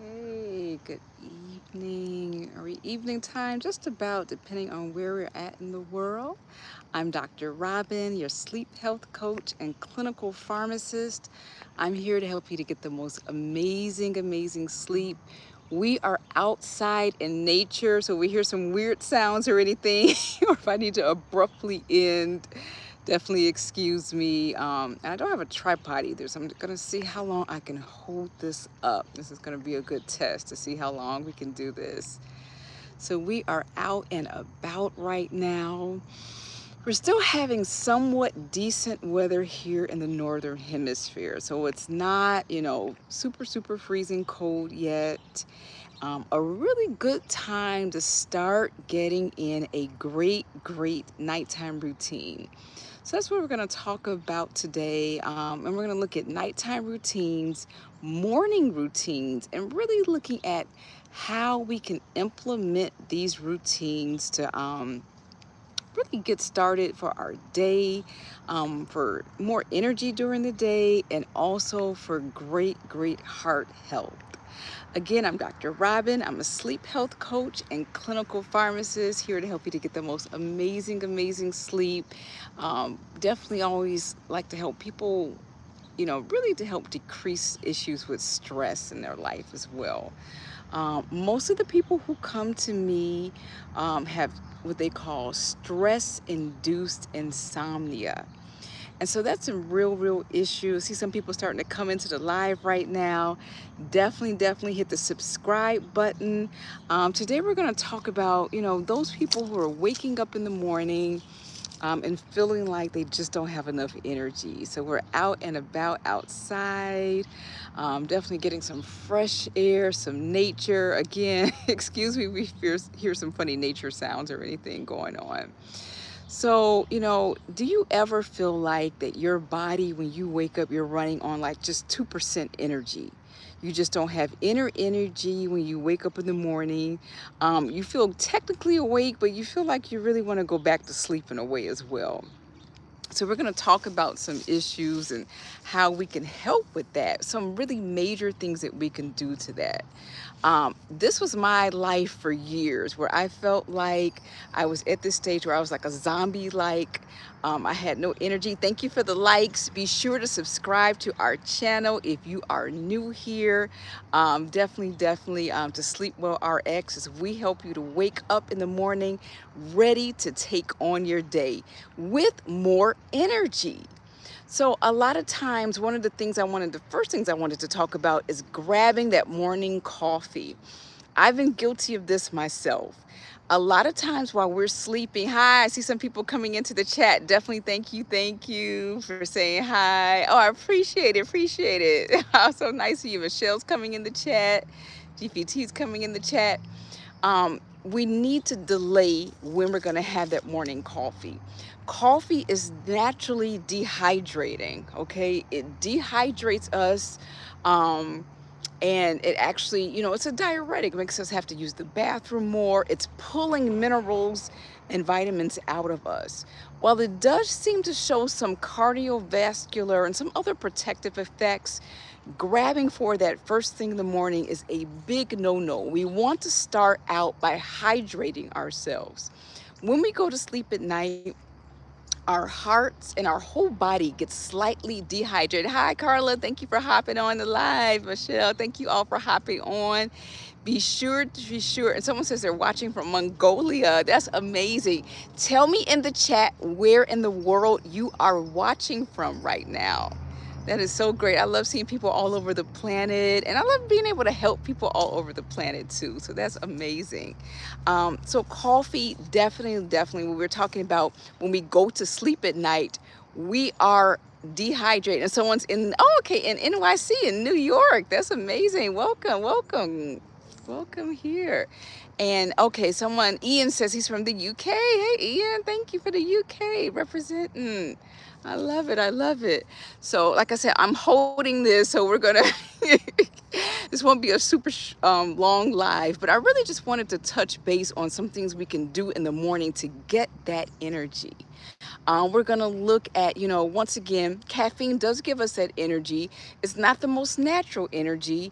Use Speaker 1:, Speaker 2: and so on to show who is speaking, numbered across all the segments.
Speaker 1: Hey, good evening or evening time, just about depending on where we're at in the world. I'm Dr. Robyn, your sleep health coach and clinical pharmacist. I'm here to help you to get the most amazing sleep. We are outside in nature, so we hear some weird sounds or anything, or if I need to abruptly end, definitely excuse me. And I don't have a tripod either, so I'm gonna see how long I can hold this up. This is gonna be a good test to see how long we can do this. So we are out and about right now. We're still having somewhat decent weather here in the northern hemisphere. So it's not, super freezing cold yet. A really good time to start getting in a great nighttime routine. So that's what we're going to talk about today. And we're going to look at nighttime routines, morning routines, and really looking at how we can implement these routines to really get started for our day, for more energy during the day, and also for great heart health. Again, I'm Dr. Robyn. I'm a sleep health coach and clinical pharmacist here to help you to get the most amazing sleep. Definitely always like to help people, really to help decrease issues with stress in their life as well. Most of the people who come to me have what they call stress-induced insomnia. And so that's a real issue. See some people starting to come into the live right now. Definitely hit the subscribe button. Today we're going to talk about, those people who are waking up in the morning and feeling like they just don't have enough energy. So we're out and about outside, definitely getting some fresh air, some nature. Again, excuse me, we hear some funny nature sounds or anything going on. So, do you ever feel like that your body, when you wake up, you're running on like just 2% energy? You just don't have inner energy when you wake up in the morning. You feel technically awake, but you feel like you really want to go back to sleep in a way as well. So we're going to talk about some issues and how we can help with that. Some really major things that we can do to that. This was my life for years, where I felt like I was at this stage where I was like a zombie, like I had no energy. Thank you for the likes. Be sure to subscribe to our channel if you are new here. Definitely to SleepWell RX, as we help you to wake up in the morning ready to take on your day with more energy. So a lot of times, one of the first things I wanted to talk about is grabbing that morning coffee. I've been guilty of this myself. A lot of times while we're sleeping, hi, I see some people coming into the chat. Definitely thank you for saying hi. Oh, I appreciate it. So nice of you. Michelle's coming in the chat. GPT's coming in the chat. We need to delay when we're going to have that morning coffee. Coffee is naturally dehydrating, okay? It dehydrates us. And it actually, it's a diuretic. It makes us have to use the bathroom more. It's pulling minerals and vitamins out of us. While it does seem to show some cardiovascular and some other protective effects, grabbing for that first thing in the morning is a big no-no. We want to start out by hydrating ourselves. When we go to sleep at night, our hearts and our whole body gets slightly dehydrated. Hi, Carla. Thank you for hopping on the live. Michelle, thank you all for hopping on. Be sure. And someone says they're watching from Mongolia. That's amazing. Tell me in the chat where in the world you are watching from right now. That is so great. I love seeing people all over the planet, and I love being able to help people all over the planet too. So that's amazing. So coffee, definitely, when we're talking about when we go to sleep at night, we are dehydrated. And someone's okay, in NYC, in New York. That's amazing. Welcome here. And okay, Ian says he's from the UK. Hey, Ian, thank you for the UK representing. I love it. So like I said, I'm holding this, so we're gonna this won't be a super long live, but I really just wanted to touch base on some things we can do in the morning to get that energy. We're gonna look at, once again, caffeine does give us that energy. It's not the most natural energy.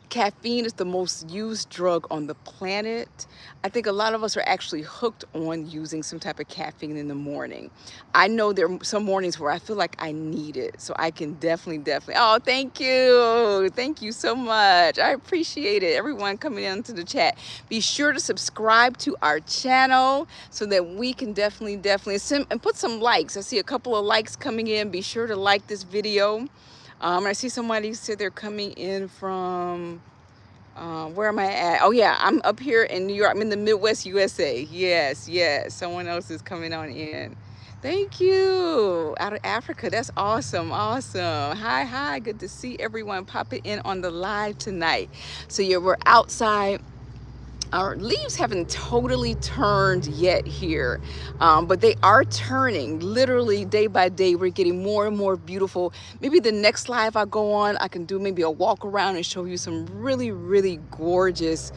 Speaker 1: Caffeine is the most used drug on the planet. I think a lot of us are actually hooked on using some type of caffeine in the morning. I know there are some mornings where I feel like I need it. So I can definitely. Oh, thank you. Thank you so much. I appreciate it. Everyone coming into the chat. Be sure to subscribe to our channel so that we can definitely send and put some likes. I see a couple of likes coming in. Be sure to like this video. I see somebody said they're coming in from, where am I at? Oh yeah, I'm up here in New York. I'm in the Midwest, USA. Yes, yes. Someone else is coming on in. Thank you. Out of Africa. That's awesome. Awesome. Hi. Good to see everyone popping in on the live tonight. So yeah, we're outside. Our leaves haven't totally turned yet here, but they are turning literally day by day. We're getting more and more beautiful. Maybe the next live I go on, I can do maybe a walk around and show you some really gorgeous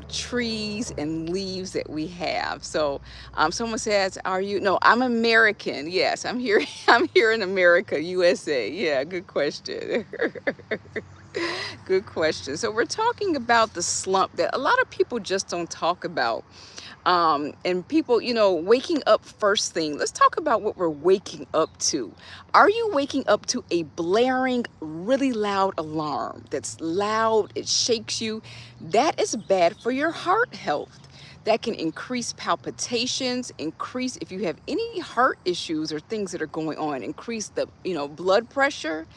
Speaker 1: trees and leaves that we have. So someone says, are you? No, I'm American. Yes, I'm here. I'm here in America, USA. Yeah, good question. Good question. So we're talking about the slump that a lot of people just don't talk about. And people, waking up first thing. Let's talk about what we're waking up to. Are you waking up to a blaring, really loud alarm that's loud, it shakes you? That is bad for your heart health. That can increase palpitations, increase if you have any heart issues or things that are going on, increase the, blood pressure.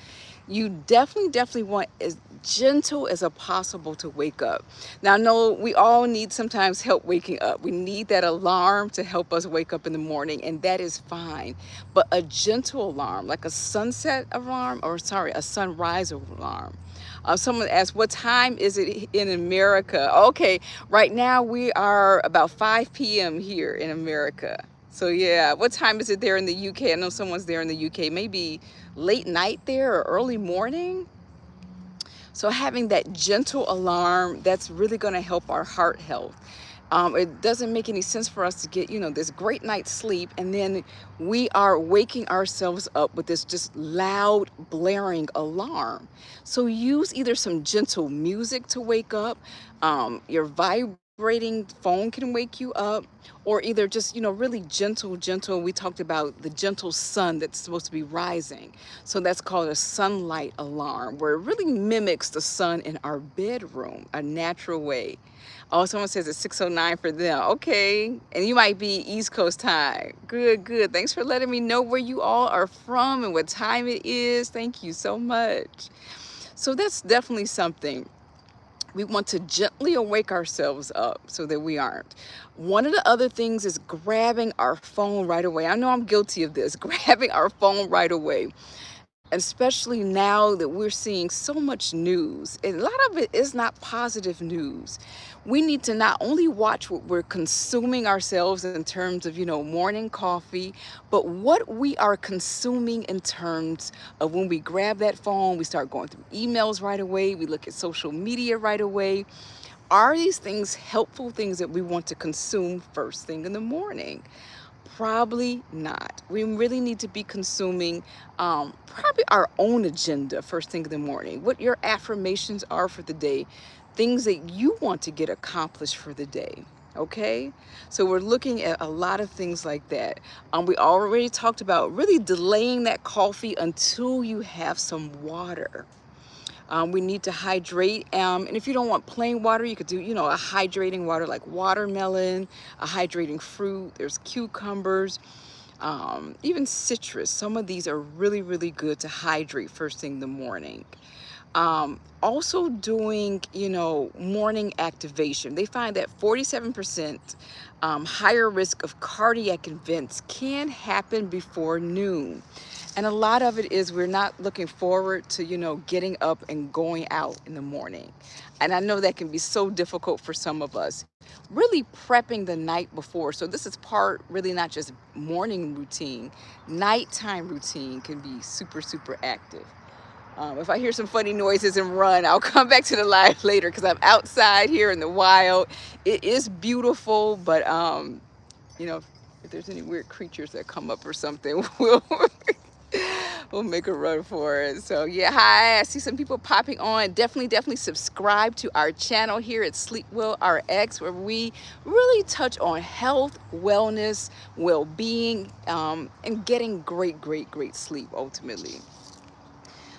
Speaker 1: You definitely want as gentle as possible to wake up. Now, no, we all need sometimes help waking up. We need that alarm to help us wake up in the morning, and that is fine. But a gentle alarm, like a sunset alarm, or sorry, a sunrise alarm. Someone asked, what time is it in America? Okay, right now we are about 5 p.m. here in America. So yeah, what time is it there in the UK? I know someone's there in the UK, maybe late night there or early morning. So having that gentle alarm, that's really going to help our heart health. It doesn't make any sense for us to get, this great night's sleep, and then we are waking ourselves up with this just loud, blaring alarm. So use either some gentle music to wake up, your vibrating phone can wake you up, or either just, really gentle. We talked about the gentle sun that's supposed to be rising. So that's called a sunlight alarm, where it really mimics the sun in our bedroom, a natural way. Oh, someone says it's 6:09 for them. Okay, and you might be East Coast time. Good. Thanks for letting me know where you all are from and what time it is. Thank you so much. So that's definitely something. We want to gently awake ourselves up so that we aren't. One of the other things is grabbing our phone right away. I know I'm guilty of this, grabbing our phone right away. Especially now that we're seeing so much news. And a lot of it is not positive news. We need to not only watch what we're consuming ourselves in terms of, morning coffee, but what we are consuming in terms of when we grab that phone, we start going through emails right away, we look at social media right away. Are these things helpful things that we want to consume first thing in the morning? Probably not. We really need to be consuming probably our own agenda first thing in the morning. What your affirmations are for the day, things that you want to get accomplished for the day. Okay, so we're looking at a lot of things like that. We already talked about really delaying that coffee until you have some water. We need to hydrate, and if you don't want plain water, you could do, a hydrating water like watermelon, a hydrating fruit. There's cucumbers, even citrus. Some of these are really good to hydrate first thing in the morning. Also doing, morning activation. They find that 47% higher risk of cardiac events can happen before noon. And a lot of it is we're not looking forward to, getting up and going out in the morning. And I know that can be so difficult for some of us. Really prepping the night before. So this is part really not just morning routine, nighttime routine can be super active. If I hear some funny noises and run, I'll come back to the live later because I'm outside here in the wild. It is beautiful, but if there's any weird creatures that come up or something, we'll We'll make a run for it. So yeah, hi, I see some people popping on. Definitely subscribe to our channel here at SleepWell RX, where we really touch on health, wellness, well-being, and getting great sleep ultimately.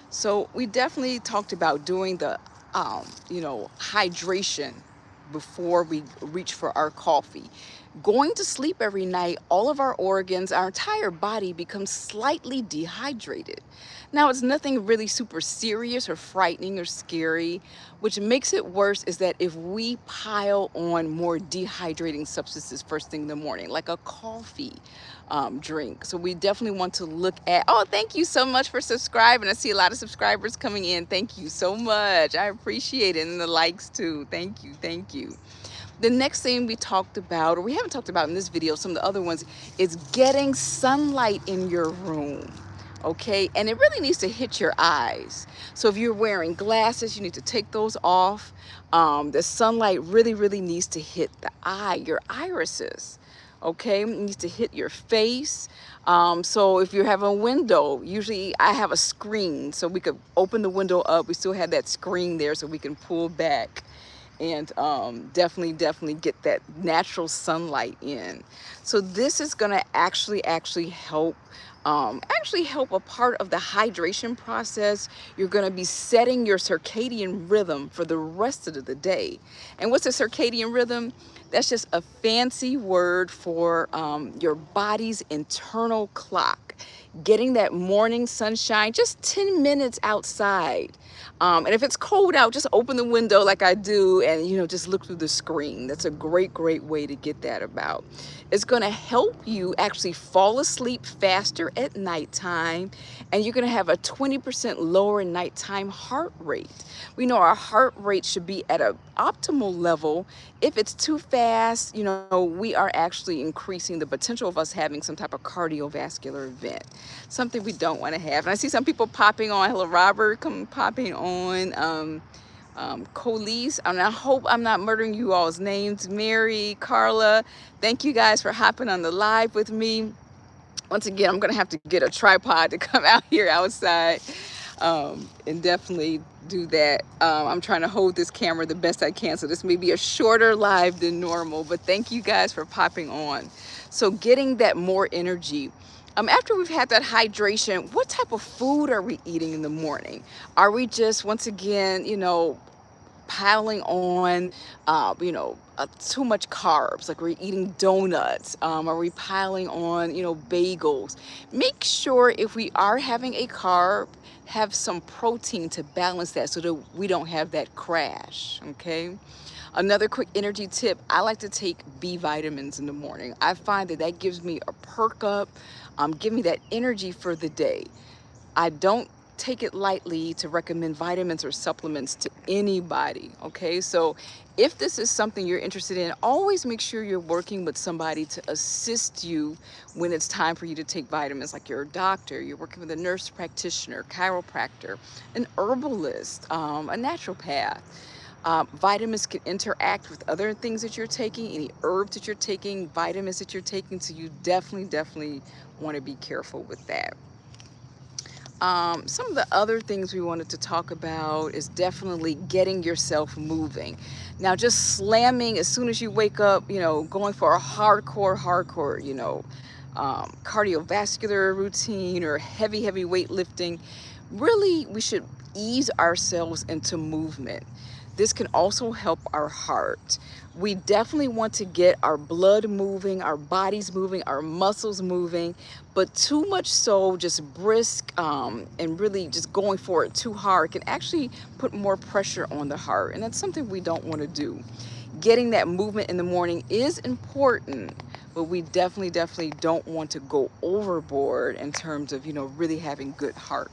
Speaker 1: So we definitely talked about doing the, hydration before we reach for our coffee. Going to sleep every night, all of our organs, our entire body becomes slightly dehydrated. Now, it's nothing really super serious or frightening or scary. Which makes it worse is that if we pile on more dehydrating substances first thing in the morning, like a coffee drink. So we definitely want to look at, oh, thank you so much for subscribing. I see a lot of subscribers coming in. Thank you so much. I appreciate it. And the likes too. Thank you. The next thing we talked about, or we haven't talked about in this video, some of the other ones, is getting sunlight in your room. Okay, and it really needs to hit your eyes. So if you're wearing glasses, you need to take those off. The sunlight really needs to hit the eye, your irises. Okay, it needs to hit your face. So if you have a window, usually I have a screen, so we could open the window up. We still have that screen there, so we can pull back and definitely get that natural sunlight in. So this is going to actually help a part of the hydration process. You're going to be setting your circadian rhythm for the rest of the day. And what's a circadian rhythm? That's just a fancy word for your body's internal clock. Getting that morning sunshine, just 10 minutes outside. And if it's cold out, just open the window like I do and, just look through the screen. That's a great way to get that about. It's going to help you actually fall asleep faster at nighttime, and you're going to have a 20% lower nighttime heart rate. We know our heart rate should be at an optimal level. If it's too fast, we are actually increasing the potential of us having some type of cardiovascular event, something we don't want to have. And I see some people popping on. Hello, Robert, come popping on. Colise, and I hope I'm not murdering you all's names. Mary, Carla, thank you guys for hopping on the live with me. Once again, I'm gonna have to get a tripod to come out here outside and definitely do that. I'm trying to hold this camera the best I can, so this may be a shorter live than normal, but thank you guys for popping on. So getting that more energy. After we've had that hydration, what type of food are we eating in the morning? Are we just, once again, piling on, too much carbs, like we're eating donuts? Are we piling on, bagels? Make sure if we are having a carb, have some protein to balance that so that we don't have that crash, okay? Another quick energy tip, I like to take B vitamins in the morning. I find that gives me a perk up, give me that energy for the day. I don't take it lightly to recommend vitamins or supplements to anybody, okay? So if this is something you're interested in, always make sure you're working with somebody to assist you when it's time for you to take vitamins, like your doctor, you're working with a nurse practitioner, chiropractor, an herbalist, a naturopath. Vitamins can interact with other things that you're taking, any herbs that you're taking, vitamins that you're taking, so you definitely want to be careful with that. Some of the other things we wanted to talk about is definitely getting yourself moving. Now, just slamming as soon as you wake up, going for a hardcore, cardiovascular routine or heavy weightlifting. Really, we should ease ourselves into movement. This can also help our heart. We definitely want to get our blood moving, our bodies moving, our muscles moving, but too much so just brisk and really just going for it too hard can actually put more pressure on the heart, and that's something we don't want to do. Getting that movement in the morning is important, but we definitely don't want to go overboard in terms of, really having good heart.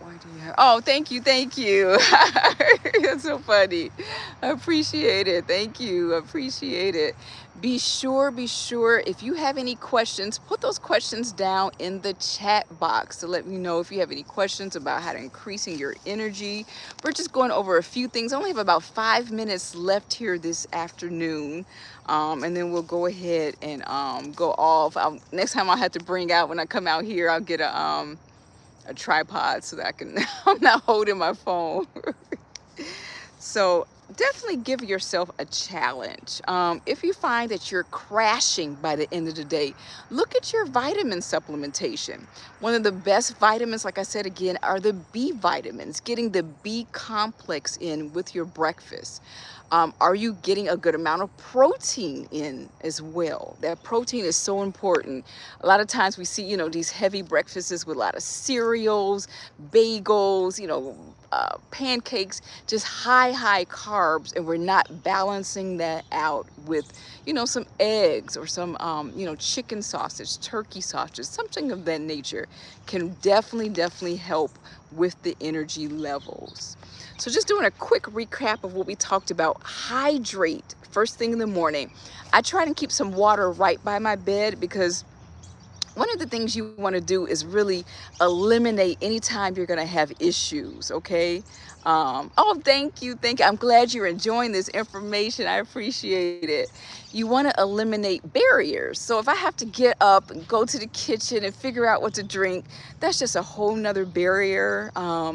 Speaker 1: Why do you have? Oh, thank you, thank you. That's so funny. I appreciate it. Thank you. Appreciate it. Be sure if you have any questions, put those questions down in the chat box to let me know if you have any questions about how to increasing your energy. We're just going over a few things. I only have about 5 minutes left here this afternoon. And then we'll go ahead and go off. Next time I'll have to bring out, when I come out here, I'll get a tripod so that I can, I'm not holding my phone. So definitely give yourself a challenge. If you find that you're crashing by the end of the day, look at your vitamin supplementation. One of the best vitamins, like I said again, are the B vitamins, getting the B complex in with your breakfast. Are you getting a good amount of protein in as well? That protein is so important. A lot of times we see, these heavy breakfasts with a lot of cereals, bagels, pancakes, just high carbs, and we're not balancing that out with, some eggs or some, chicken sausage, turkey sausage, something of that nature can definitely help with the energy levels. So just doing a quick recap of what we talked about. Hydrate first thing in the morning. I try to keep some water right by my bed, because one of the things you want to do is really eliminate anytime you're going to have issues, okay? Oh, thank you. I'm glad you're enjoying this information. I appreciate it. You want to eliminate barriers. So if I have to get up and go to the kitchen and figure out what to drink, that's just a whole nother barrier.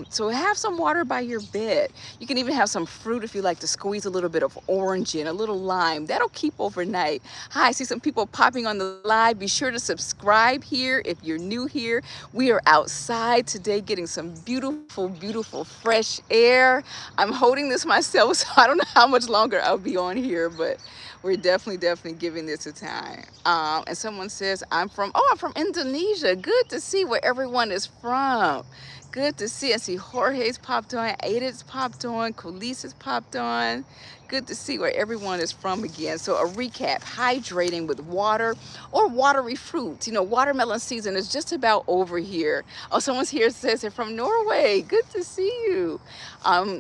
Speaker 1: So have some water by your bed. You can even have some fruit if you like to squeeze a little bit of orange in, a little lime. That'll keep overnight. Hi, I see some people popping on the live. Be sure to subscribe here if you're new here. We are outside today getting some beautiful fresh air. I'm holding this myself, so I don't know how much longer I'll be on here, but we're definitely giving this a time. And someone says, I'm from Indonesia. Good to see where everyone is from. Good to see. I see Jorge's popped on, Ada's popped on, Kulisa's popped on. Good to see where everyone is from again. So a recap: hydrating with water or watery fruits. Watermelon season is just about over here. Oh, someone's here says they're from Norway. Good to see you.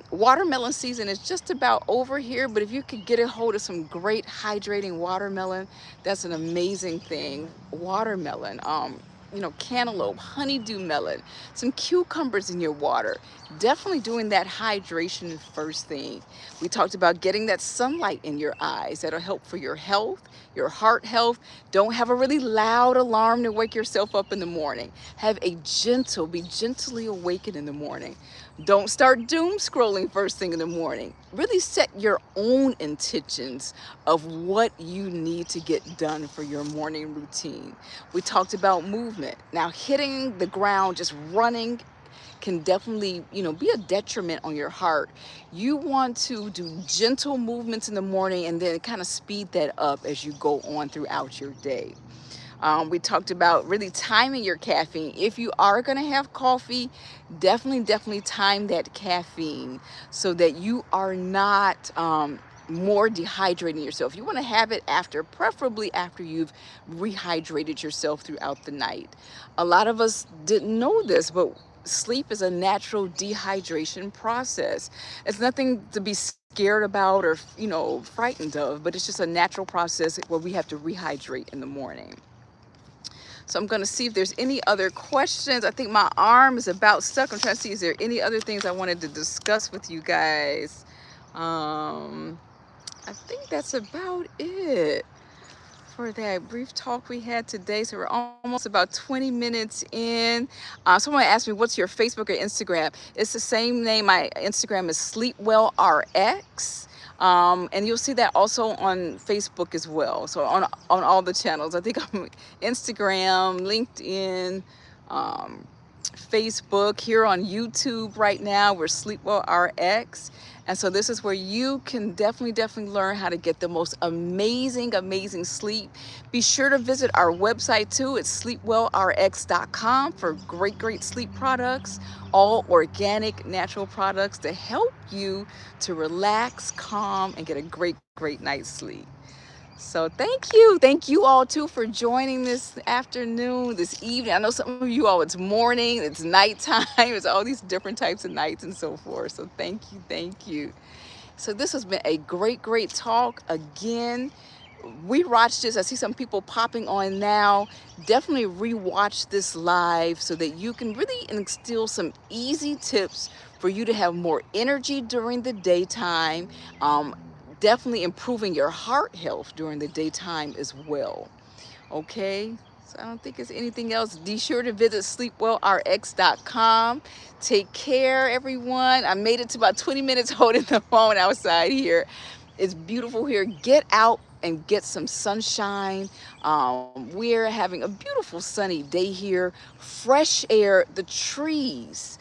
Speaker 1: Watermelon season is just about over here, but if you could get a hold of some great hydrating watermelon, that's an amazing thing. Watermelon, cantaloupe, honeydew melon, some cucumbers in your water. Definitely doing that hydration first thing. We talked about getting that sunlight in your eyes. That'll help for your health, your heart health. Don't have a really loud alarm to wake yourself up in the morning. Be gently awakened in the morning. Don't start doom scrolling first thing in the morning. Really set your own intentions of what you need to get done for your morning routine. We talked about movement. Now, hitting the ground, just running, can definitely, be a detriment on your heart. You want to do gentle movements in the morning and then kind of speed that up as you go on throughout your day. We talked about really timing your caffeine. If you are going to have coffee, definitely time that caffeine so that you are not more dehydrating yourself. You want to have it preferably after you've rehydrated yourself throughout the night. A lot of us didn't know this, but sleep is a natural dehydration process. It's nothing to be scared about or, frightened of, but it's just a natural process where we have to rehydrate in the morning. So I'm going to see if there's any other questions. I think my arm is about stuck. I'm trying to see, is there any other things I wanted to discuss with you guys? I think that's about it for that brief talk we had today. So we're almost about 20 minutes in. Someone asked me, what's your Facebook or Instagram? It's the same name. My Instagram is SleepWell RX. And you'll see that also on Facebook as well. So on all the channels. I think I'm Instagram, LinkedIn, Facebook, here on YouTube right now. We're SleepWell RX. And so this is where you can definitely learn how to get the most amazing sleep. Be sure to visit our website too. It's sleepwellrx.com for great sleep products, all organic, natural products to help you to relax, calm, and get a great night's sleep. So thank you all too for joining this afternoon, this evening. I know some of you all, it's morning, it's nighttime, it's all these different types of nights and so forth. So thank you. So this has been a great talk. Again, we watched this. I see some people popping on now. Definitely rewatch this live so that you can really instill some easy tips for you to have more energy during the daytime. Definitely improving your heart health during the daytime as well. Okay, so I don't think it's anything else. Be sure to visit sleepwellrx.com. Take care, everyone. I made it to about 20 minutes holding the phone outside here. It's beautiful here. Get out and get some sunshine. We're having a beautiful sunny day here. Fresh air, the trees.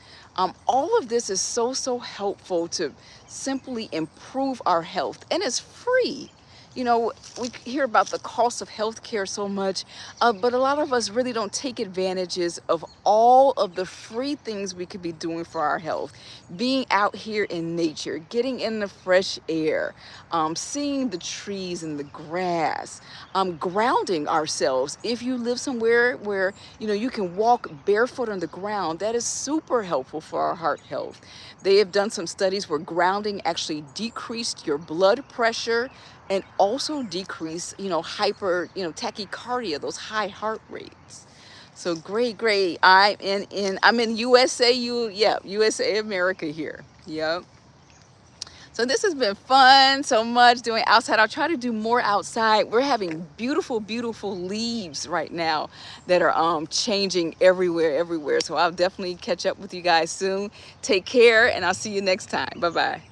Speaker 1: All of this is so helpful to simply improve our health, and it's free. You know, we hear about the cost of healthcare so much, but a lot of us really don't take advantages of all of the free things we could be doing for our health. Being out here in nature, getting in the fresh air, seeing the trees and the grass, grounding ourselves. If you live somewhere where, you know, you can walk barefoot on the ground, that is super helpful for our heart health. They have done some studies where grounding actually decreased your blood pressure and also decrease, you know, tachycardia, those high heart rates. So great. I'm in USA, USA, America here. Yep. So this has been fun so much doing outside. I'll try to do more outside. We're having beautiful leaves right now that are changing everywhere. So I'll definitely catch up with you guys soon. Take care, and I'll see you next time. Bye-bye.